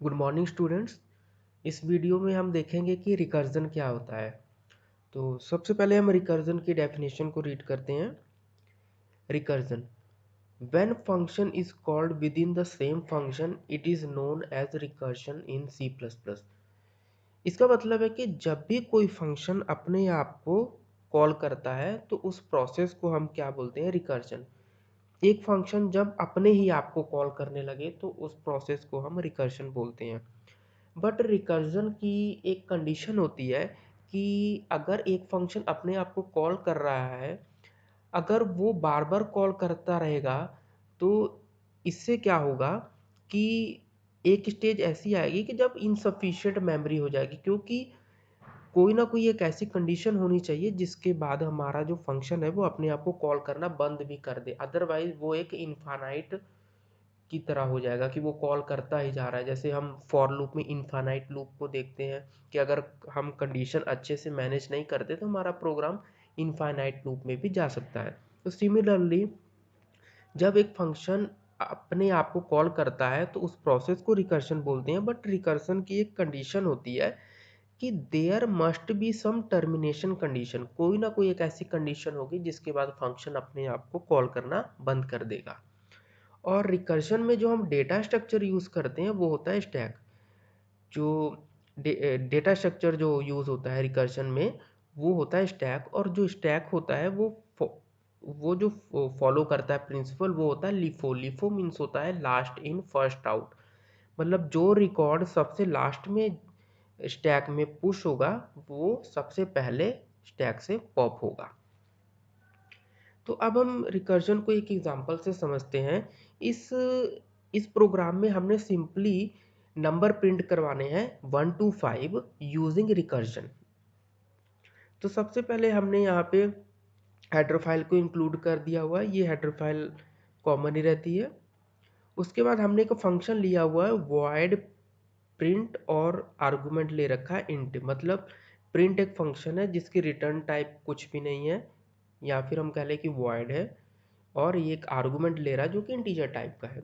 Good morning students. इस video में हम देखेंगे कि रिकर्जन क्या होता है। तो सबसे पहले हम रिकर्जन की डेफिनेशन को रीड करते हैं। Recursion, when function is called within the same function it is known as recursion in C plus plus. इसका मतलब है कि जब भी कोई फंक्शन अपने आप को कॉल करता है तो उस प्रोसेस को हम क्या बोलते हैं, रिकर्जन। एक फंक्शन जब अपने ही आप को कॉल करने लगे तो उस प्रोसेस को हम रिकर्जन बोलते हैं। बट रिकर्जन की एक कंडीशन होती है कि अगर एक फंक्शन अपने आप को कॉल कर रहा है, अगर वो बार बार कॉल करता रहेगा तो इससे क्या होगा कि एक स्टेज ऐसी आएगी कि जब इनसफिशिएंट मेमोरी हो जाएगी, क्योंकि कोई ना कोई एक ऐसी कंडीशन होनी चाहिए जिसके बाद हमारा जो फंक्शन है वो अपने आप को कॉल करना बंद भी कर दे। अदरवाइज वो एक इनफाइनाइट की तरह हो जाएगा कि वो कॉल करता ही जा रहा है। जैसे हम फॉर लूप में इनफाइनाइट लूप को देखते हैं कि अगर हम कंडीशन अच्छे से मैनेज नहीं करते तो हमारा प्रोग्राम इनफाइनाइट लूप में भी जा सकता है। तो सिमिलरली जब एक फंक्शन अपने आप को कॉल करता है तो उस प्रोसेस को रिकर्शन बोलते हैं। बट रिकर्शन की एक कंडीशन होती है कि there must be some termination condition. कोई ना कोई एक ऐसी कंडीशन होगी जिसके बाद फंक्शन अपने आप को कॉल करना बंद कर देगा। और रिकर्शन में जो हम डेटा स्ट्रक्चर यूज़ करते हैं वो होता है स्टैक। जो डेटा स्ट्रक्चर जो यूज़ होता है रिकर्शन में वो होता है स्टैक। और जो स्टैक होता है वो जो फॉलो करता है प्रिंसिपल वो होता है लिफो। लिफो मीन्स होता है लास्ट इन फर्स्ट आउट। मतलब जो रिकॉर्ड सबसे लास्ट में स्टैक में पुश होगा वो सबसे पहले स्टैक से पॉप होगा। तो अब हम रिकर्जन को एक एग्जांपल से समझते हैं। इस इस प्रोग्राम में हमने सिंपली नंबर प्रिंट करवाने हैं 1 to 5 यूजिंग रिकर्जन। तो सबसे पहले हमने यहाँ पे हेडर फाइल को इंक्लूड कर दिया हुआ है। ये हेडर फाइल कॉमन ही रहती है। उसके बाद हमने एक फंक्शन लिया हुआ है वॉइड प्रिंट और आर्गुमेंट ले रखा है इंट। मतलब प्रिंट एक फंक्शन है जिसकी रिटर्न टाइप कुछ भी नहीं है, या फिर हम कह लें कि वॉइड है, और ये एक आर्गुमेंट ले रहा है जो कि इंटीजर टाइप का है।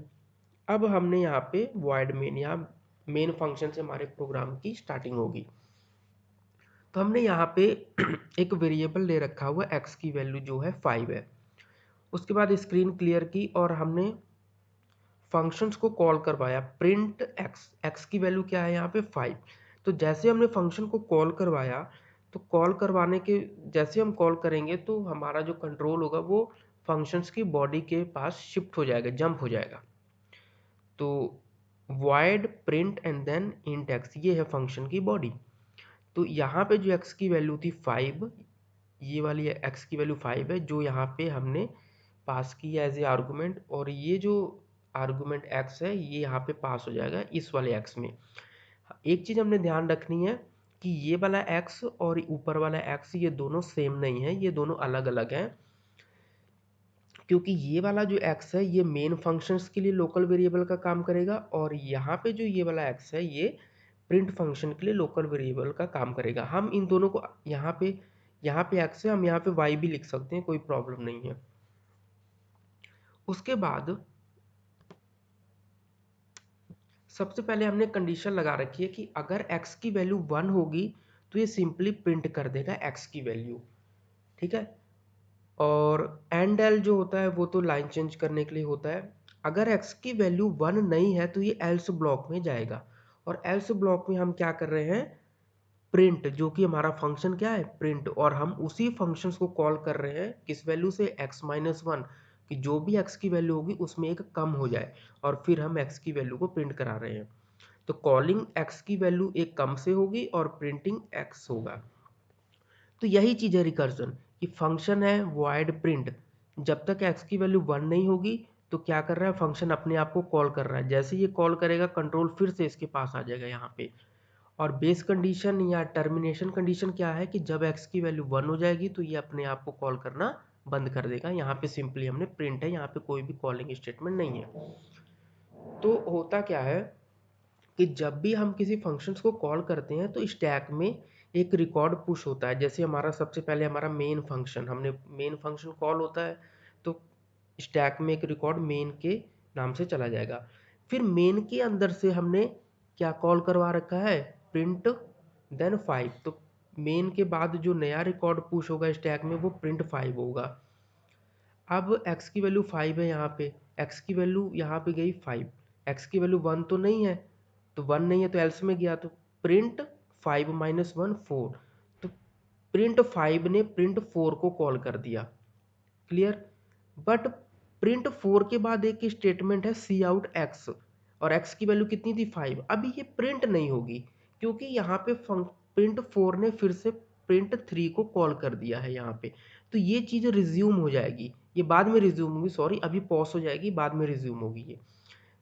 अब हमने यहाँ पे वॉइड मेन, यहाँ मेन फंक्शन से हमारे प्रोग्राम की स्टार्टिंग होगी। तो हमने यहाँ पे एक वेरिएबल ले रखा हुआ एक्स की वैल्यू जो है 5 है। उसके बाद स्क्रीन क्लियर की और हमने फंक्शंस को कॉल करवाया प्रिंट एक्स। एक्स की वैल्यू क्या है यहाँ पे 5। तो जैसे हमने फंक्शन को कॉल करवाया तो कॉल करवाने के जैसे हम कॉल करेंगे तो हमारा जो कंट्रोल होगा वो फंक्शंस की बॉडी के पास शिफ्ट हो जाएगा, जंप हो जाएगा। तो void print and then int x, ये है फंक्शन की बॉडी। तो यहाँ पे जो x की वैल्यू थी 5, ये वाली x की वैल्यू 5 है जो यहाँ पे हमने पास की एज ए आर्गूमेंट, और ये जो आर्गूमेंट x है ये यहाँ पे पास हो जाएगा इस वाले x में। एक चीज़ हमने ध्यान रखनी है कि ये वाला x और ऊपर वाला x ये दोनों सेम नहीं है, ये दोनों अलग अलग हैं। क्योंकि ये वाला जो x है ये मेन फंक्शंस के लिए लोकल वेरिएबल का काम करेगा, और यहाँ पे जो ये वाला x है ये प्रिंट फंक्शन के लिए लोकल वेरिएबल का काम करेगा। हम इन दोनों को यहाँ पे x है, हम यहाँ पे y भी लिख सकते हैं, कोई प्रॉब्लम नहीं है। उसके बाद सबसे पहले हमने कंडीशन लगा रखी है कि अगर x की वैल्यू 1 होगी तो ये सिंपली प्रिंट कर देगा x की वैल्यू, ठीक है। और एंड एल जो होता है वो तो लाइन चेंज करने के लिए होता है। अगर x की वैल्यू 1 नहीं है तो ये एल्स ब्लॉक में जाएगा, और एल्स ब्लॉक में हम क्या कर रहे हैं, प्रिंट, जो कि हमारा फंक्शन क्या है, प्रिंट। और हम उसी फंक्शंस को कॉल कर रहे हैं किस वैल्यू से, x-1, कि जो भी x की वैल्यू होगी उसमें एक कम हो जाए, और फिर हम x की वैल्यू को प्रिंट करा रहे हैं। तो कॉलिंग x की वैल्यू एक कम से होगी और प्रिंटिंग x होगा। तो यही चीज़ है रिकर्जन, कि फंक्शन है वॉइड प्रिंट, जब तक x की वैल्यू 1 नहीं होगी तो क्या कर रहा है, फंक्शन अपने आप को कॉल कर रहा है। जैसे ये कॉल करेगा कंट्रोल फिर से इसके पास आ जाएगा यहाँ पे। और बेस कंडीशन या टर्मिनेशन कंडीशन क्या है कि जब x की वैल्यू 1 हो जाएगी तो ये अपने आप को कॉल करना बंद कर देगा। यहाँ पे सिंपली हमने प्रिंट है, यहाँ पे कोई भी कॉलिंग स्टेटमेंट नहीं है। तो होता क्या है कि जब भी हम किसी फंक्शंस को कॉल करते हैं तो स्टैक में एक रिकॉर्ड पुश होता है। जैसे हमारा सबसे पहले हमारा मेन फंक्शन, हमने मेन फंक्शन कॉल होता है तो स्टैक में एक रिकॉर्ड मेन के नाम से चला जाएगा। फिर मेन के अंदर से हमने क्या कॉल करवा रखा है, प्रिंट देन 5। तो मेन के बाद जो नया रिकॉर्ड पुश होगा स्टैक में वो प्रिंट 5 होगा। अब x की वैल्यू 5 है यहाँ पे, x की वैल्यू यहाँ पे गई 5, x की वैल्यू 1 तो नहीं है, तो 1 नहीं है तो एल्स में गया, तो प्रिंट 5 माइनस 1 4। तो प्रिंट 5 ने प्रिंट 4 को कॉल कर दिया, क्लियर। बट प्रिंट 4 के बाद एक स्टेटमेंट है सी आउट एक्स, और x की वैल्यू कितनी थी 5। अभी ये प्रिंट नहीं होगी क्योंकि यहाँ पे प्रिंट 4 ने फिर से प्रिंट 3 को कॉल कर दिया है यहाँ पे। तो ये चीज़ रिज्यूम हो जाएगी, ये बाद में रिज्यूम होगी, सॉरी अभी पॉज हो जाएगी, बाद में रिज्यूम होगी ये।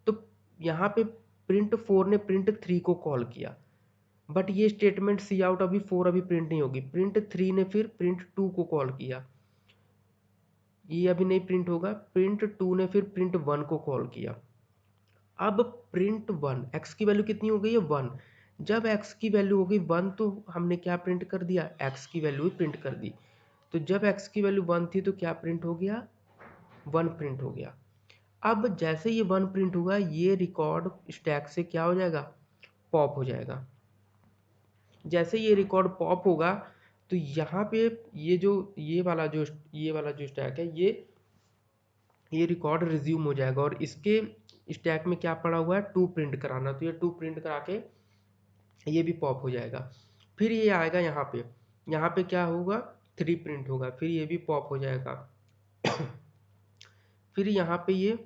तो यहाँ पे प्रिंट 4 ने प्रिंट 3 को कॉल किया, बट ये स्टेटमेंट सी आउट अभी 4 अभी प्रिंट नहीं होगी। प्रिंट 3 ने फिर प्रिंट 2 को कॉल किया, ये अभी नहीं प्रिंट होगा। प्रिंट 2 ने फिर प्रिंट 1 को कॉल किया। अब प्रिंट 1, x की वैल्यू कितनी हो गई है 1। जब x की वैल्यू हो गई 1 तो हमने क्या प्रिंट कर दिया, x की वैल्यू ही प्रिंट कर दी। तो जब x की वैल्यू 1 थी तो क्या प्रिंट हो गया, 1 प्रिंट हो गया। अब जैसे ये 1 प्रिंट हुआ, ये रिकॉर्ड स्टैक से क्या हो जाएगा, पॉप हो जाएगा। जैसे ये रिकॉर्ड पॉप होगा तो यहाँ पे ये वाला जो स्टैक है, ये रिकॉर्ड रिज्यूम हो जाएगा, और इसके स्टैक में क्या पड़ा हुआ है, 2 प्रिंट कराना, तो ये 2 प्रिंट करा के ये भी पॉप हो जाएगा। फिर ये आएगा यहाँ पे क्या होगा, 3 प्रिंट होगा, फिर ये भी पॉप हो जाएगा। फिर यहाँ पे ये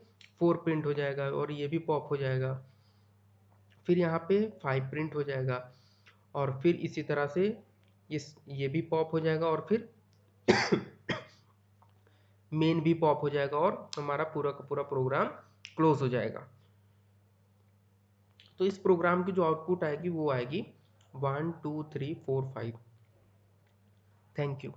4 प्रिंट हो जाएगा और ये भी पॉप हो जाएगा। फिर यहाँ पे 5 प्रिंट हो जाएगा, और फिर इसी तरह से ये भी पॉप हो जाएगा, और फिर मेन भी पॉप हो जाएगा, और हमारा पूरा का पूरा प्रोग्राम क्लोज हो जाएगा। तो इस प्रोग्राम की जो आउटपुट आएगी वो आएगी 1 2 3 4 5। Thank you.